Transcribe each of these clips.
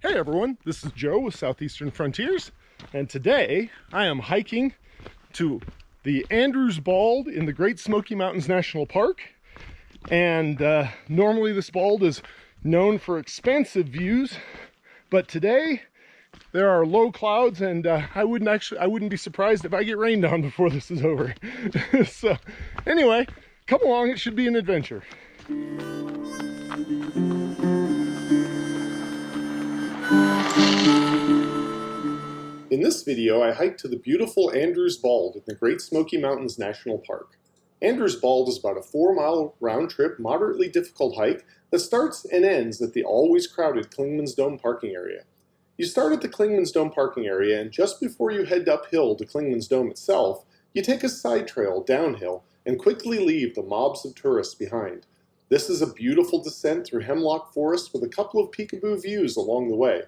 Hey everyone, this is Joe with Southeastern Frontiers, and today I am hiking to the Andrews Bald in the Great Smoky Mountains National Park. And normally this bald is known for expansive views, but today there are low clouds, and I wouldn't be surprised if I get rained on before this is over. So anyway, come along, it should be an adventure. In this video, I hiked to the beautiful Andrews Bald in the Great Smoky Mountains National Park. Andrews Bald is about a 4-mile round-trip, moderately difficult hike that starts and ends at the always crowded Clingman's Dome parking area. You start at the Clingman's Dome parking area, and just before you head uphill to Clingman's Dome itself, you take a side trail downhill and quickly leave the mobs of tourists behind. This is a beautiful descent through hemlock forest with a couple of peekaboo views along the way.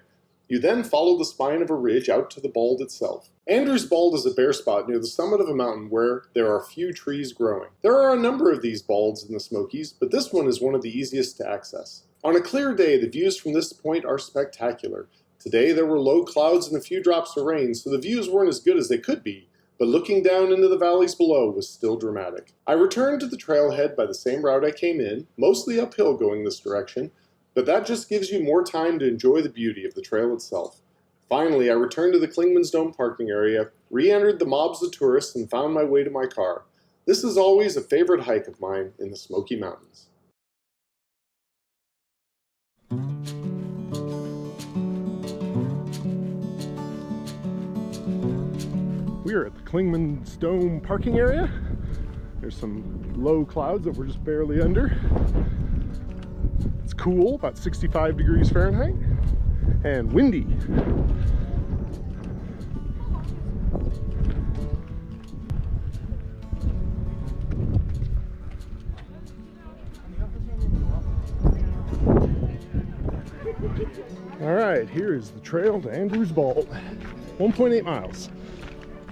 You then follow the spine of a ridge out to the bald itself. Andrews Bald is a bare spot near the summit of a mountain where there are few trees growing. There are a number of these balds in the Smokies, but this one is one of the easiest to access. On a clear day, the views from this point are spectacular. Today there were low clouds and a few drops of rain, so the views weren't as good as they could be, but looking down into the valleys below was still dramatic. I returned to the trailhead by the same route I came in, mostly uphill going this direction, but that just gives you more time to enjoy the beauty of the trail itself. Finally, I returned to the Clingman's Dome parking area, re-entered the mobs of tourists, and found my way to my car. This is always a favorite hike of mine in the Smoky Mountains. We are at the Clingman's Dome parking area. There's some low clouds that we're just barely under. It's cool, about 65 degrees Fahrenheit, and windy. All right, here is the trail to Andrews Bald, 1.8 miles.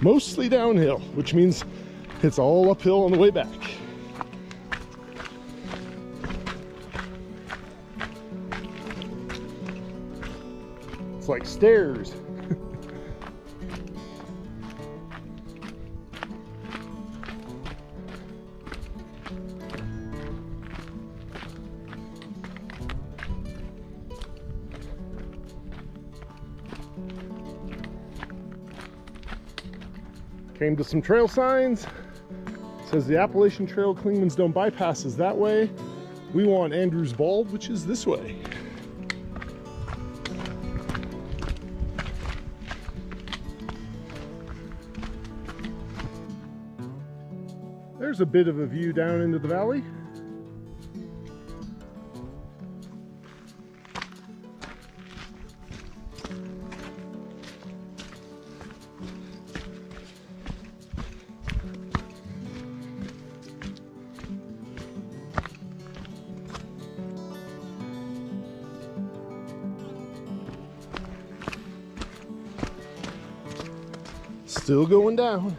Mostly downhill, which means it's all uphill on the way back. It's like stairs. Came to some trail signs. It says the Appalachian Trail Clingman's Dome bypass is that way. We want Andrews Bald, which is this way. There's a bit of a view down into the valley. Still going down.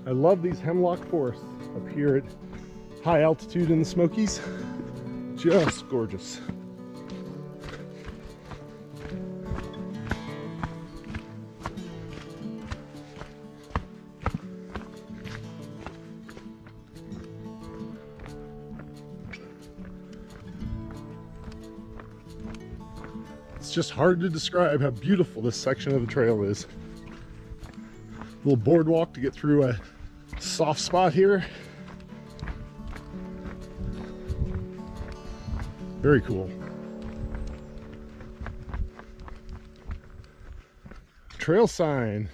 I love these hemlock forests up here at high altitude in the Smokies. Just gorgeous. It's just hard to describe how beautiful this section of the trail is. Little boardwalk to get through a soft spot here. Very cool. Trail sign.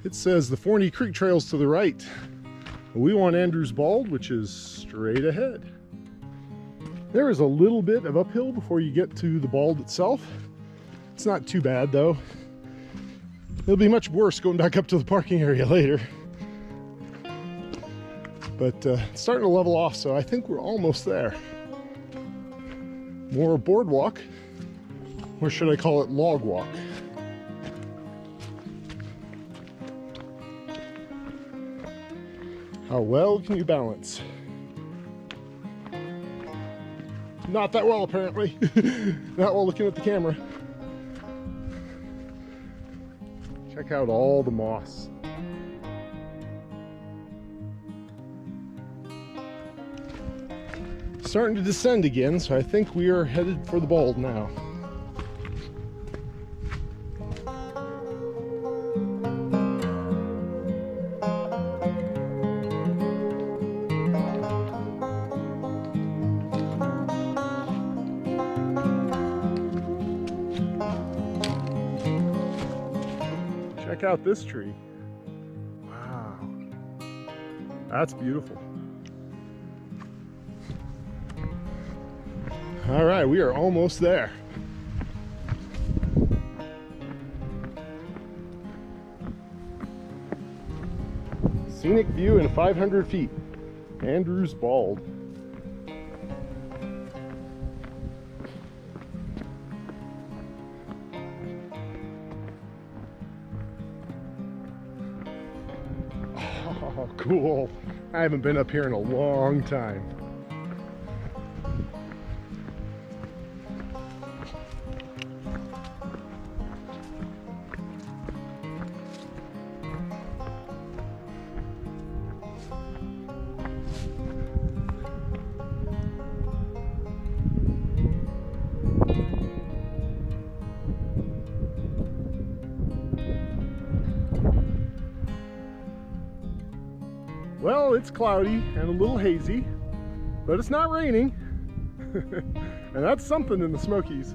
It says the Forney Creek Trail's to the right. We want Andrews Bald, which is straight ahead. There is a little bit of uphill before you get to the bald itself. It's not too bad though. It'll be much worse going back up to the parking area later. But it's starting to level off, so I think we're almost there. More boardwalk, or should I call it log walk? How well can you balance? Not that well, apparently. Not while looking at the camera. Check out all the moss. Starting to descend again, so I think we are headed for the bald now. Check out this tree. Wow, that's beautiful. All right, we are almost there. Scenic view in 500 feet. Andrews Bald. Oh, cool. I haven't been up here in a long time. Well, it's cloudy and a little hazy, but it's not raining. And that's something in the Smokies.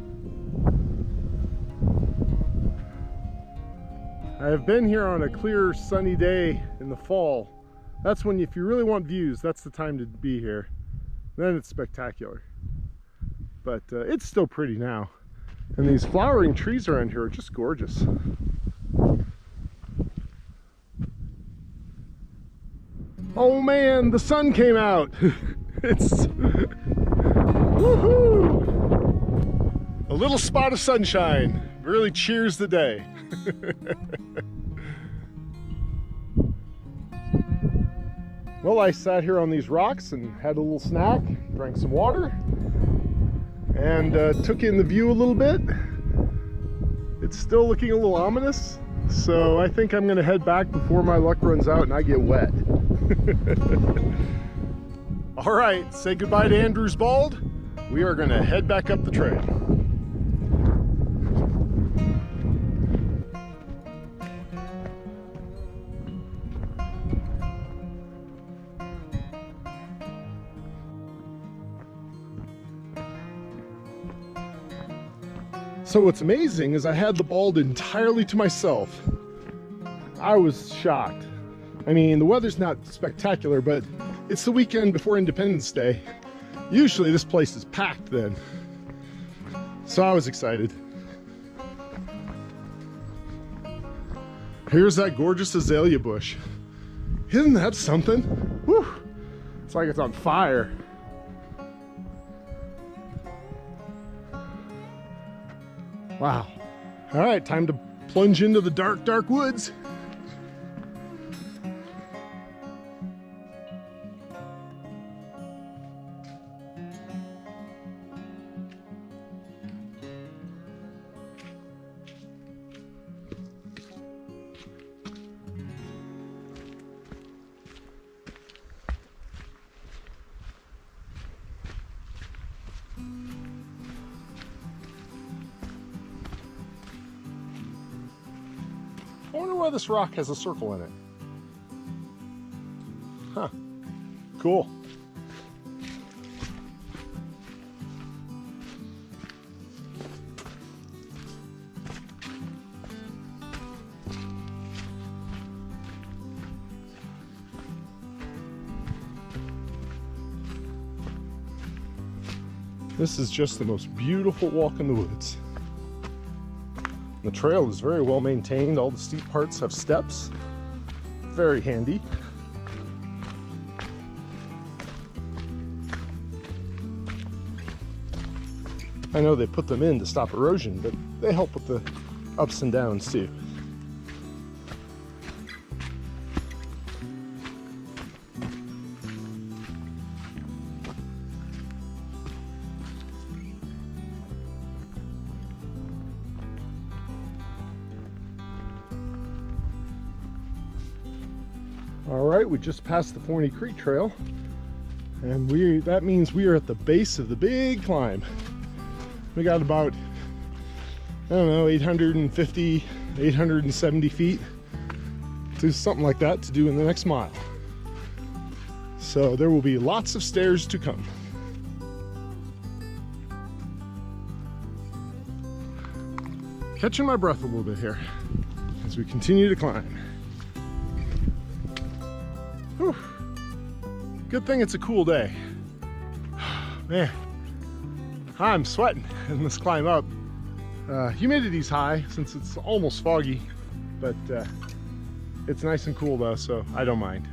I have been here on a clear, sunny day in the fall. That's when, if you really want views, that's the time to be here. Then it's spectacular. But it's still pretty now. And these flowering trees around here are just gorgeous. Oh man, the sun came out. It's woohoo! A little spot of sunshine really cheers the day. Well, I sat here on these rocks and had a little snack, drank some water, and took in the view a little bit. It's still looking a little ominous, so I think I'm gonna head back before my luck runs out and I get wet. All right, say goodbye to Andrews Bald. We are gonna head back up the trail. So what's amazing is I had the bald entirely to myself. I was shocked. I mean, the weather's not spectacular, but it's the weekend before Independence Day. Usually this place is packed then. So I was excited. Here's that gorgeous azalea bush. Isn't that something? Whew. It's like it's on fire. Wow. All right, time to plunge into the dark, dark woods. I wonder why this rock has a circle in it. Huh. Cool. This is just the most beautiful walk in the woods. The trail is very well maintained. All the steep parts have steps. Very handy. I know they put them in to stop erosion, but they help with the ups and downs too. All right, we just passed the Forney Creek Trail, and that means we are at the base of the big climb. We got about, I don't know, 850, 870 feet to something like that to do in the next mile. So there will be lots of stairs to come. Catching my breath a little bit here as we continue to climb. Whew. Good thing it's a cool day. Man, I'm sweating in this climb up. Humidity's high since it's almost foggy, but it's nice and cool though, so I don't mind.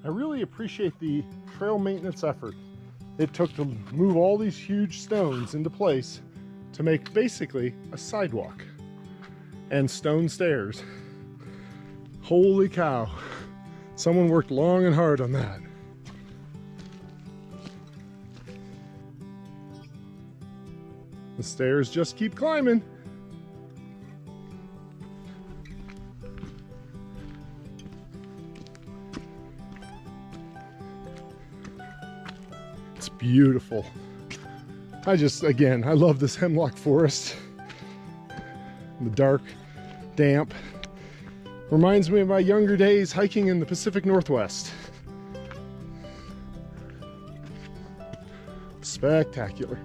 I really appreciate the trail maintenance effort it took to move all these huge stones into place to make basically a sidewalk and stone stairs. Holy cow, someone worked long and hard on that. The stairs just keep climbing. It's beautiful. I love this hemlock forest. The dark, damp. Reminds me of my younger days hiking in the Pacific Northwest. Spectacular.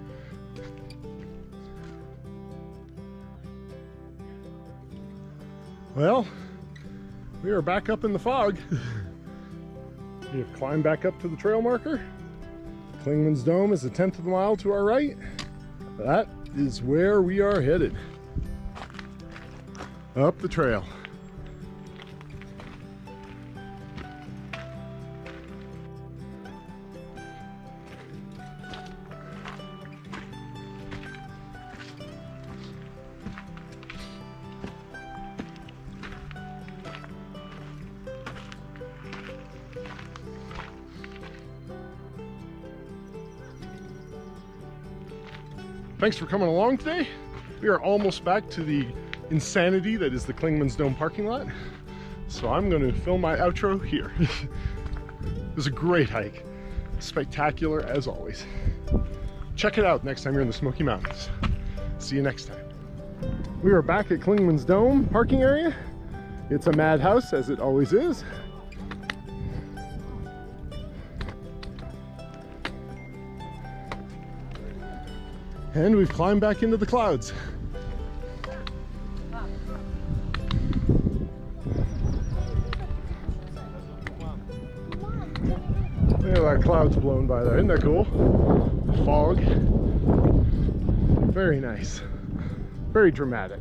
Well, we are back up in the fog. We have climbed back up to the trail marker. Clingman's Dome is a 1/10 of a mile to our right. That is where we are headed. Up the trail. Thanks for coming along today. We are almost back to the insanity that is the Clingman's Dome parking lot. So I'm going to film my outro here. It was a great hike. Spectacular as always. Check it out next time you're in the Smoky Mountains. See you next time. We are back at Clingman's Dome parking area. It's a madhouse, as it always is. And we've climbed back into the clouds. Look at that clouds blowing by there. Isn't that cool? Fog. Very nice. Very dramatic.